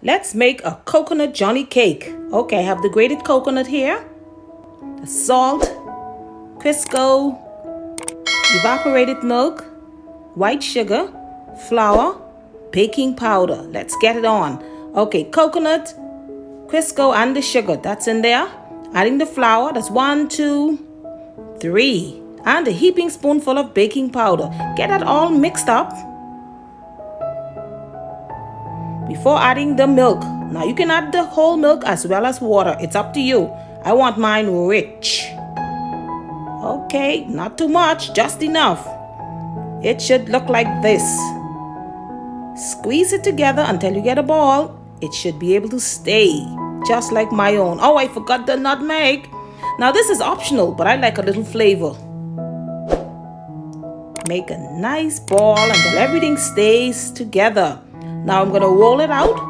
Let's make a coconut Johnny cake. Okay, I have the grated coconut here, the salt, Crisco, evaporated milk, white sugar, flour, baking powder. Let's get it on. Okay, coconut, Crisco, and the sugar. That's in there. Adding the flour. That's 1, 2, 3. And a heaping spoonful of baking powder. Get that all mixed up before adding the milk. Now you can add the whole milk as well as water. It's up to you. I want mine rich. Okay, not too much, just enough. It should look like this. Squeeze it together until you get a ball. It should be able to stay, just like my own. Oh, I forgot the nutmeg. Now this is optional, but I like a little flavor. Make a nice ball until everything stays together. Now I'm gonna roll it out.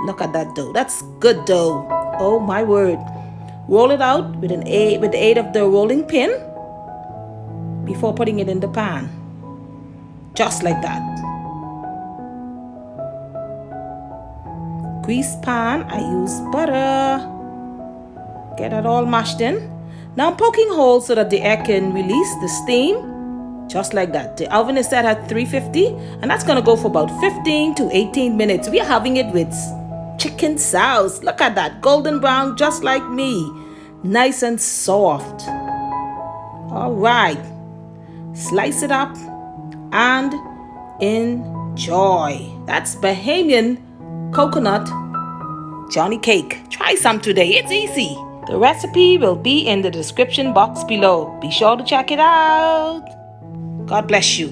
Look at that dough. That's good dough. Oh my word. Roll it out with the aid of the rolling pin before putting it in the pan. Just like that. Grease pan. I use butter. Get it all mashed in. Now I'm poking holes so that the air can release the steam. Just like that. The oven is set at 350 and that's going to go for about 15 to 18 minutes. We are having it with chicken sauce. Look at that. Golden brown, just like me. Nice and soft. All right. Slice it up and enjoy. That's Bahamian coconut Johnny cake. Try some today. It's easy. The recipe will be in the description box below. Be sure to check it out. God bless you.